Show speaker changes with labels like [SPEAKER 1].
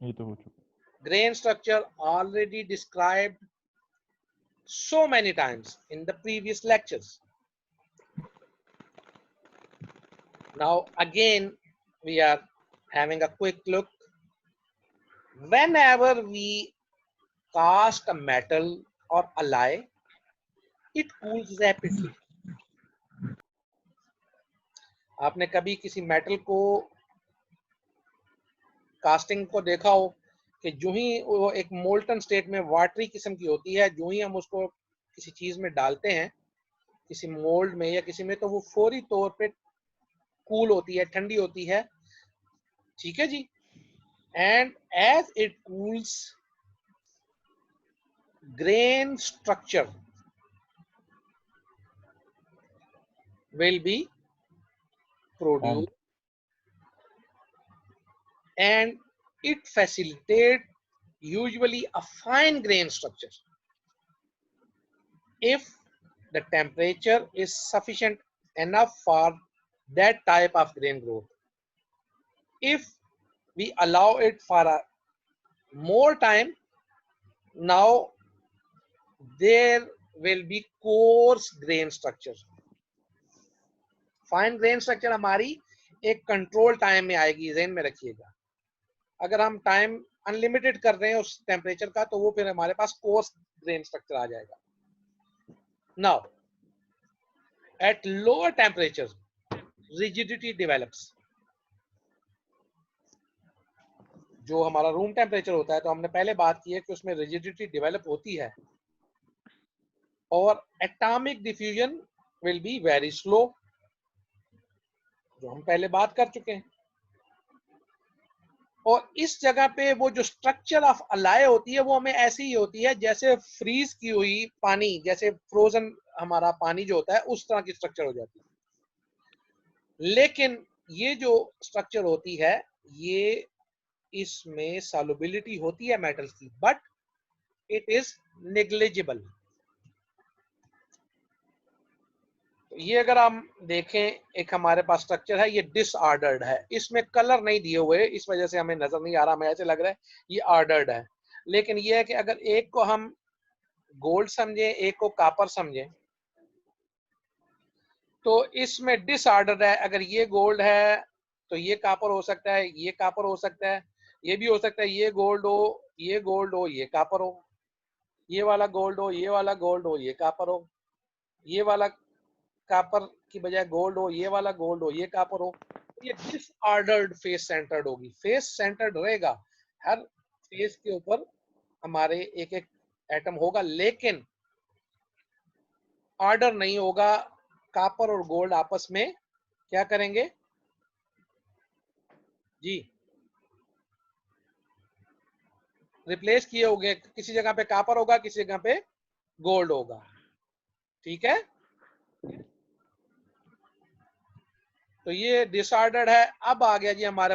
[SPEAKER 1] ये तो हो चुका।
[SPEAKER 2] Grain structure already described so many times in the previous lectures. Now again we are having a quick look. Whenever we cast a metal or alloy, it cools rapidly. आपने कभी किसी metal को casting को देखा हो कि जो ही वो एक मोल्टन स्टेट में वाटरी किस्म की होती है, जो ही हम उसको किसी चीज में डालते हैं, किसी मोल्ड में या किसी में, तो वो फौरी तौर पे कूल होती है, ठंडी होती है। ठीक है जी। And as it cools, grain structure will be produced and it facilitates usually a fine grain structure if the temperature is sufficient enough for that type of grain growth. If we allow it for a more time, now there will be coarse grain structure. Fine grain structure हमारी एक control time में आएगी, ज़हन में रखिएगा। अगर हम time unlimited कर रहे हैं उस टेम्परेचर का, तो वो फिर हमारे पास कोर्स ग्रेन स्ट्रक्चर आ जाएगा। Now at lower temperature rigidity develops. जो हमारा रूम टेम्परेचर होता है, तो हमने पहले बात की है कि उसमें रिजिडिटी डेवलप होती है और atomic diffusion will be very slow, जो हम पहले बात कर चुके हैं। और इस जगह पे वो जो स्ट्रक्चर ऑफ अलाय होती है वो हमें ऐसी ही होती है जैसे फ्रीज की हुई पानी, जैसे फ्रोजन हमारा पानी जो होता है उस तरह की स्ट्रक्चर हो जाती है। लेकिन ये जो स्ट्रक्चर होती है, ये इसमें सॉल्युबिलिटी होती है मेटल्स की, बट इट इज नेग्लिजिबल। तो ये अगर हम देखें, एक हमारे पास स्ट्रक्चर है, ये डिसऑर्डर्ड है, इसमें कलर नहीं दिए हुए, इस वजह से हमें नजर नहीं आ रहा, हमें ऐसे लग रहा है ये ऑर्डर्ड है। लेकिन ये है कि अगर एक को हम गोल्ड समझे, एक को कॉपर समझे, तो इसमें डिसऑर्डर है। अगर ये गोल्ड है तो ये कॉपर हो सकता है, ये कॉपर हो सकता है, ये भी हो सकता है ये गोल्ड हो, ये गोल्ड हो, ये कॉपर हो, ये वाला गोल्ड हो, ये वाला गोल्ड हो, ये कॉपर हो, ये वाला कॉपर की बजाय गोल्ड हो, ये वाला गोल्ड हो, ये कॉपर हो। ये डिसऑर्डर्ड फेस सेंटर्ड होगी। फेस सेंटर्ड रहेगा, हर फेस के ऊपर हमारे एक एक एटम होगा, लेकिन ऑर्डर नहीं होगा। कॉपर और गोल्ड आपस में क्या करेंगे जी, रिप्लेस किए होंगे, किसी जगह पे कॉपर होगा, किसी जगह पे गोल्ड होगा। ठीक है, तो ये डिसऑर्डर्ड है। अब आ गया जी हमारे